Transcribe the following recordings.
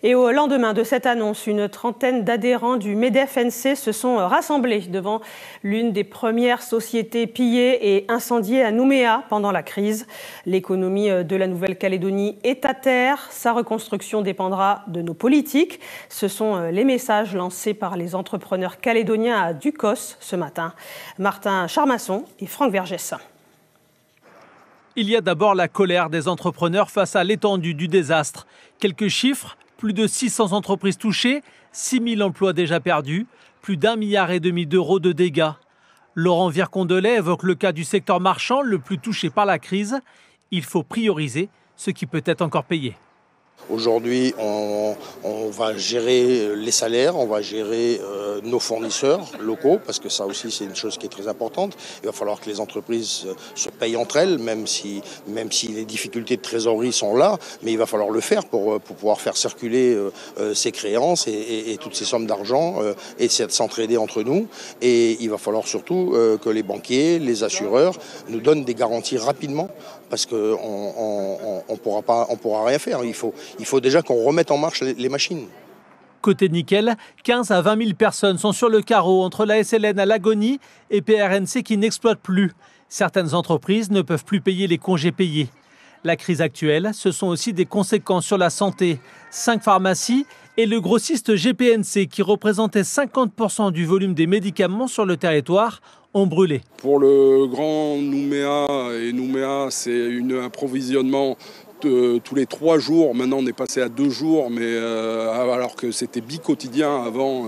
Et au lendemain de cette annonce, une trentaine d'adhérents du MEDEF-NC se sont rassemblés devant l'une des premières sociétés pillées et incendiées à Nouméa pendant la crise. L'économie de la Nouvelle-Calédonie est à terre. Sa reconstruction dépendra de nos politiques. Ce sont les messages lancés par les entrepreneurs calédoniens à Ducos ce matin. Martin Charmasson et Franck Vergès. Il y a d'abord la colère des entrepreneurs face à l'étendue du désastre. Quelques chiffres. Plus de 600 entreprises touchées, 6 000 emplois déjà perdus, plus d'1,5 milliard d'euros de dégâts. Laurent Vircondelet évoque le cas du secteur marchand le plus touché par la crise. Il faut prioriser ce qui peut être encore payé. Aujourd'hui, on va gérer les salaires, on va gérer nos fournisseurs locaux, parce que ça aussi c'est une chose qui est très importante. Il va falloir que les entreprises se payent entre elles, même si les difficultés de trésorerie sont là, mais il va falloir le faire pour pouvoir faire circuler ces créances et toutes ces sommes d'argent et s'entraider entre nous. Et il va falloir surtout que les banquiers, les assureurs nous donnent des garanties rapidement, parce qu'on pourra rien faire. Il faut déjà qu'on remette en marche les machines. Côté nickel, 15 à 20 000 personnes sont sur le carreau entre la SLN à l'agonie et PRNC qui n'exploite plus. Certaines entreprises ne peuvent plus payer les congés payés. La crise actuelle, ce sont aussi des conséquences sur la santé. 5 pharmacies et le grossiste GPNC, qui représentait 50% du volume des médicaments sur le territoire, ont brûlé. Pour le grand Nouméa, et Nouméa, c'est un approvisionnement tous les 3 jours. Maintenant, on est passé à 2 jours, mais alors que c'était bi-quotidien avant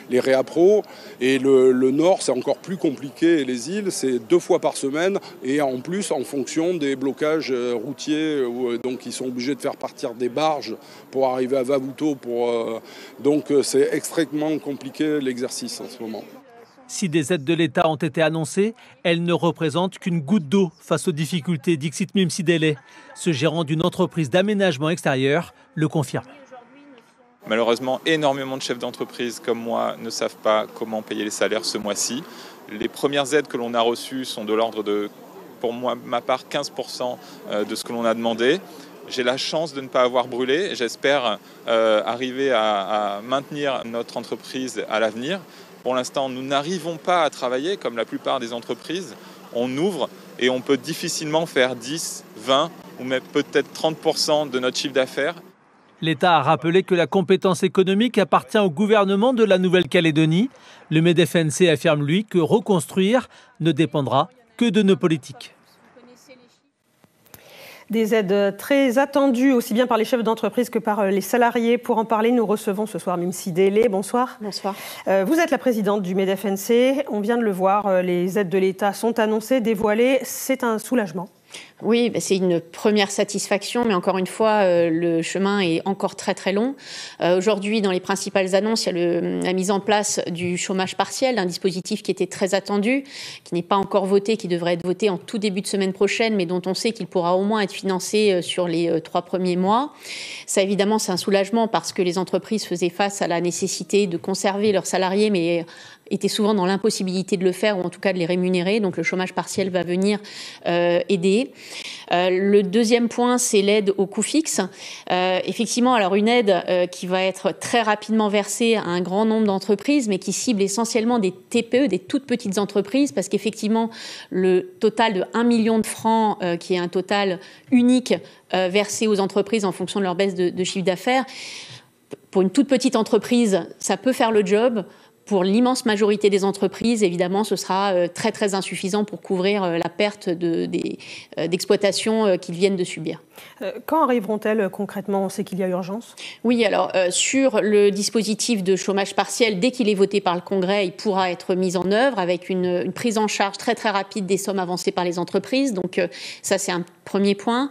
les réappros. Et le nord, c'est encore plus compliqué. Et les îles, c'est 2 fois par semaine. Et en plus, en fonction des blocages routiers, donc ils sont obligés de faire partir des barges pour arriver à Vavuto. Donc c'est extrêmement compliqué l'exercice en ce moment. Si des aides de l'État ont été annoncées, elles ne représentent qu'une goutte d'eau face aux difficultés, dixit Mim Sidele. Ce gérant d'une entreprise d'aménagement extérieur le confirme. Malheureusement, énormément de chefs d'entreprise comme moi ne savent pas comment payer les salaires ce mois-ci. Les premières aides que l'on a reçues sont de l'ordre de, pour moi, ma part, 15% de ce que l'on a demandé. J'ai la chance de ne pas avoir brûlé. J'espère arriver à maintenir notre entreprise à l'avenir. Pour l'instant, nous n'arrivons pas à travailler comme la plupart des entreprises. On ouvre et on peut difficilement faire 10, 20 ou même peut-être 30% de notre chiffre d'affaires. L'État a rappelé que la compétence économique appartient au gouvernement de la Nouvelle-Calédonie. Le MEDEF-NC affirme, lui, que reconstruire ne dépendra que de nos politiques. Des aides très attendues, aussi bien par les chefs d'entreprise que par les salariés. Pour en parler, nous recevons ce soir Mim Sidele. Bonsoir. Bonsoir. Vous êtes la présidente du MEDEF-NC. On vient de le voir, les aides de l'État sont annoncées, dévoilées. C'est un soulagement. Oui, c'est une première satisfaction, mais encore une fois, le chemin est encore très très long. Aujourd'hui, dans les principales annonces, il y a la mise en place du chômage partiel, un dispositif qui était très attendu, qui n'est pas encore voté, qui devrait être voté en tout début de semaine prochaine, mais dont on sait qu'il pourra au moins être financé sur les 3 premiers mois. Ça, évidemment, c'est un soulagement parce que les entreprises faisaient face à la nécessité de conserver leurs salariés, mais étaient souvent dans l'impossibilité de le faire, ou en tout cas de les rémunérer. Donc le chômage partiel va venir aider. Le deuxième point, c'est l'aide au coût fixe. Effectivement, alors une aide qui va être très rapidement versée à un grand nombre d'entreprises, mais qui cible essentiellement des TPE, des toutes petites entreprises, parce qu'effectivement, le total de 1 million de francs, qui est un total unique versé aux entreprises en fonction de leur baisse de chiffre d'affaires, pour une toute petite entreprise, ça peut faire le job. Pour l'immense majorité des entreprises, évidemment, ce sera très très insuffisant pour couvrir la perte d'exploitation qu'ils viennent de subir. Quand arriveront-elles concrètement? On sait qu'il y a urgence. Oui, alors sur le dispositif de chômage partiel, dès qu'il est voté par le Congrès, il pourra être mis en œuvre avec une prise en charge très très rapide des sommes avancées par les entreprises. Donc ça, c'est un premier point.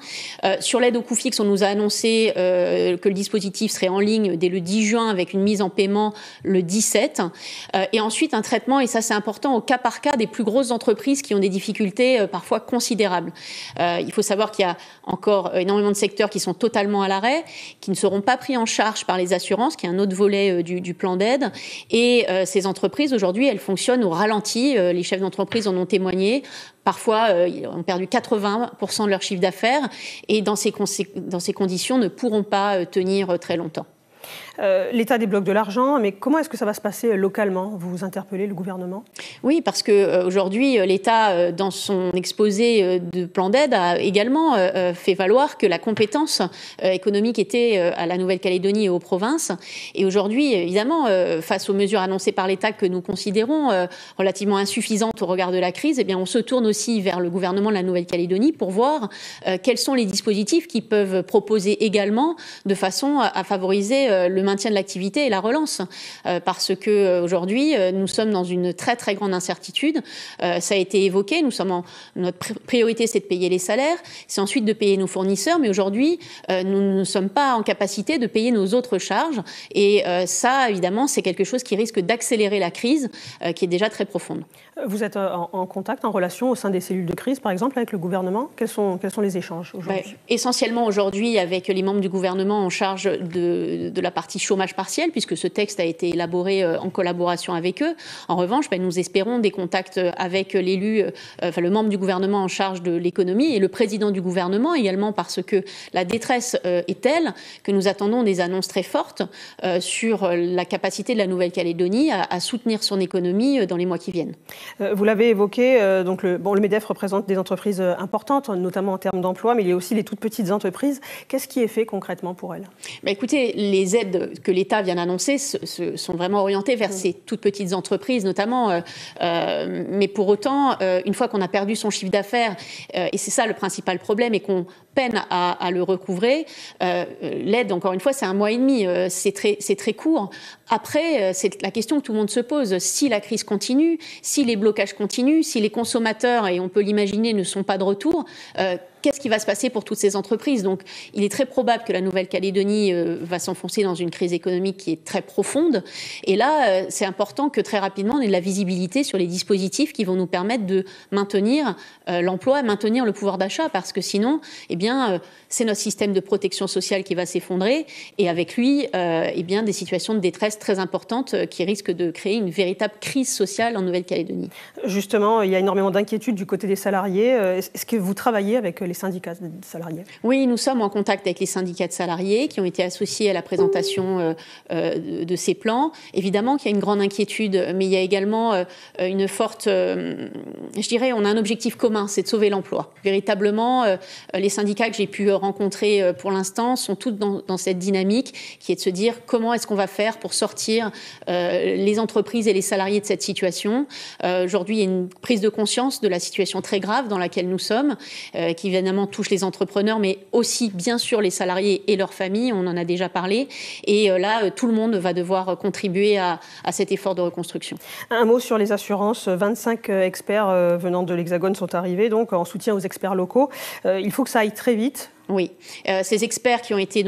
Sur l'aide au coût fixe, on nous a annoncé que le dispositif serait en ligne dès le 10 juin avec une mise en paiement le 17. Et ensuite, un traitement, et ça c'est important, au cas par cas des plus grosses entreprises qui ont des difficultés parfois considérables. Il faut savoir qu'il y a encore énormément de secteurs qui sont totalement à l'arrêt, qui ne seront pas pris en charge par les assurances, qui est un autre volet du plan d'aide. Et ces entreprises, aujourd'hui, elles fonctionnent au ralenti. Les chefs d'entreprise en ont témoigné parfois ont perdu 80% de leur chiffre d'affaires et dans ces conditions ne pourront pas tenir très longtemps. L'État débloque de l'argent, mais comment est-ce que ça va se passer localement? Vous interpellez le gouvernement? Oui, parce qu'aujourd'hui, l'État, dans son exposé de plan d'aide, a également fait valoir que la compétence économique était à la Nouvelle-Calédonie et aux provinces. Et aujourd'hui, évidemment, face aux mesures annoncées par l'État que nous considérons relativement insuffisantes au regard de la crise, eh bien, on se tourne aussi vers le gouvernement de la Nouvelle-Calédonie pour voir quels sont les dispositifs qui peuvent proposer également de façon à favoriser le maintien de l'activité et la relance. Parce qu'aujourd'hui, nous sommes dans une très très grande incertitude. Ça a été évoqué, notre priorité c'est de payer les salaires, c'est ensuite de payer nos fournisseurs, mais aujourd'hui, nous ne sommes pas en capacité de payer nos autres charges. Et ça, évidemment, c'est quelque chose qui risque d'accélérer la crise, qui est déjà très profonde. Vous êtes en contact, en relation au sein des cellules de crise, par exemple, avec le gouvernement. Quels sont les échanges aujourd'hui? Essentiellement aujourd'hui avec les membres du gouvernement en charge de la partie chômage partiel, puisque ce texte a été élaboré en collaboration avec eux. En revanche, nous espérons des contacts avec l'élu, le membre du gouvernement en charge de l'économie et le président du gouvernement également, parce que la détresse est telle que nous attendons des annonces très fortes sur la capacité de la Nouvelle-Calédonie à soutenir son économie dans les mois qui viennent. Vous l'avez évoqué, donc le MEDEF représente des entreprises importantes, notamment en termes d'emploi, mais il y a aussi les toutes petites entreprises. Qu'est-ce qui est fait concrètement pour elles? Écoutez, les aides que l'État vient d'annoncer sont vraiment orientées vers ces toutes petites entreprises, notamment. Mais pour autant, une fois qu'on a perdu son chiffre d'affaires, et c'est ça le principal problème, et qu'on peine à le recouvrer, l'aide, encore une fois, c'est 1 mois et demi, c'est très court. Après, c'est la question que tout le monde se pose. Si la crise continue, si les blocages continuent, si les consommateurs, et on peut l'imaginer, ne sont pas de retour, qu'est-ce qui va se passer pour toutes ces entreprises? Donc, il est très probable que la Nouvelle-Calédonie va s'enfoncer dans une crise économique qui est très profonde. Et là, c'est important que très rapidement, on ait de la visibilité sur les dispositifs qui vont nous permettre de maintenir l'emploi, maintenir le pouvoir d'achat, parce que sinon, c'est notre système de protection sociale qui va s'effondrer, et avec lui, des situations de détresse très importantes qui risquent de créer une véritable crise sociale en Nouvelle-Calédonie. Justement, il y a énormément d'inquiétudes du côté des salariés. Est-ce que vous travaillez avec les syndicats de salariés? Oui, nous sommes en contact avec les syndicats de salariés qui ont été associés à la présentation de ces plans. Évidemment qu'il y a une grande inquiétude, mais il y a également une forte... je dirais, on a un objectif commun, c'est de sauver l'emploi. Véritablement, les syndicats que j'ai pu rencontrer pour l'instant sont tous dans cette dynamique qui est de se dire comment est-ce qu'on va faire pour sortir les entreprises et les salariés de cette situation. Aujourd'hui, il y a une prise de conscience de la situation très grave dans laquelle nous sommes, qui évidemment touche les entrepreneurs, mais aussi bien sûr les salariés et leurs familles, on en a déjà parlé. Et là, tout le monde va devoir contribuer à cet effort de reconstruction. Un mot sur les assurances. 25 experts venant de l'Hexagone sont arrivés, donc en soutien aux experts locaux. Il faut que ça aille très vite. Oui, ces experts qui ont été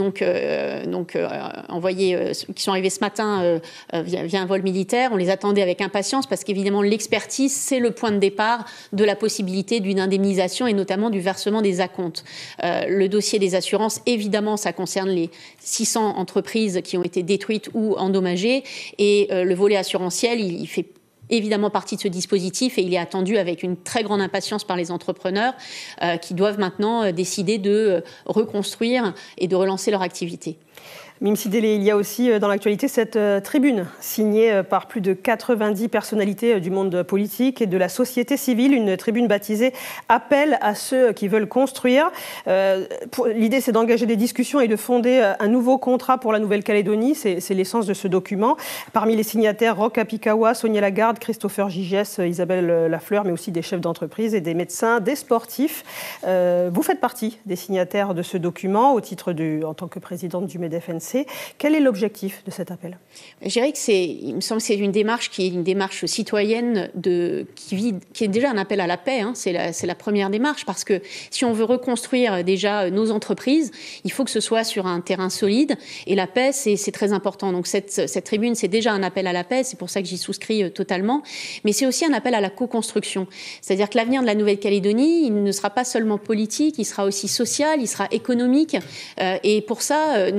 envoyés, qui sont arrivés ce matin via un vol militaire, on les attendait avec impatience parce qu'évidemment l'expertise, c'est le point de départ de la possibilité d'une indemnisation et notamment du versement des acomptes. Le dossier des assurances, évidemment, ça concerne les 600 entreprises qui ont été détruites ou endommagées, et le volet assurantiel, il fait évidemment partie de ce dispositif, et il est attendu avec une très grande impatience par les entrepreneurs qui doivent maintenant décider de reconstruire et de relancer leur activité. Mime Sidélé, il y a aussi dans l'actualité cette tribune signée par plus de 90 personnalités du monde politique et de la société civile, une tribune baptisée « Appel à ceux qui veulent construire ». L'idée, c'est d'engager des discussions et de fonder un nouveau contrat pour la Nouvelle-Calédonie. C'est l'essence de ce document. Parmi les signataires, Roch Apikawa, Sonia Lagarde, Christopher Gigès, Isabelle Lafleur, mais aussi des chefs d'entreprise et des médecins, des sportifs. Vous faites partie des signataires de ce document en tant que présidente du MEDEF-NC. Quel est l'objectif de cet appel? Je dirais que il me semble que c'est une démarche qui est une démarche citoyenne qui est déjà un appel à la paix. C'est la première démarche, parce que si on veut reconstruire déjà nos entreprises, il faut que ce soit sur un terrain solide, et la paix, c'est très important. Donc cette tribune, c'est déjà un appel à la paix, c'est pour ça que j'y souscris totalement, mais c'est aussi un appel à la co-construction. C'est-à-dire que l'avenir de la Nouvelle-Calédonie, il ne sera pas seulement politique, il sera aussi social, il sera économique, et pour ça,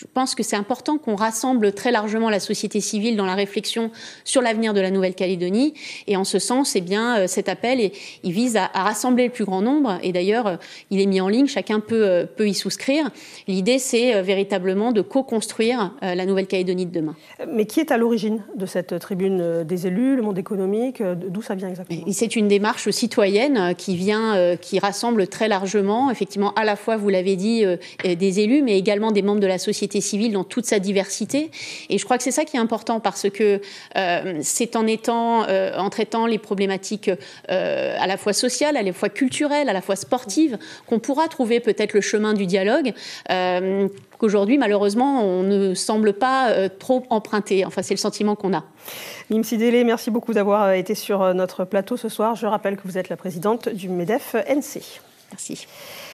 je pense que c'est important qu'on rassemble très largement la société civile dans la réflexion sur l'avenir de la Nouvelle-Calédonie. Et en ce sens, eh bien, cet appel, il vise à rassembler le plus grand nombre. Et d'ailleurs, il est mis en ligne, chacun peut y souscrire. L'idée, c'est véritablement de co-construire la Nouvelle-Calédonie de demain. Mais qui est à l'origine de cette tribune des élus, le monde économique? D'où ça vient exactement? C'est une démarche citoyenne qui rassemble très largement, effectivement, à la fois, vous l'avez dit, des élus, mais également des membres de la société civile dans toute sa diversité. Et je crois que c'est ça qui est important parce que c'est en traitant les problématiques à la fois sociales, à la fois culturelles, à la fois sportives, qu'on pourra trouver peut-être le chemin du dialogue qu'aujourd'hui, malheureusement, on ne semble pas trop emprunter. Enfin, c'est le sentiment qu'on a. Mim Sidélé, merci beaucoup d'avoir été sur notre plateau ce soir. Je rappelle que vous êtes la présidente du MEDEF-NC. Merci.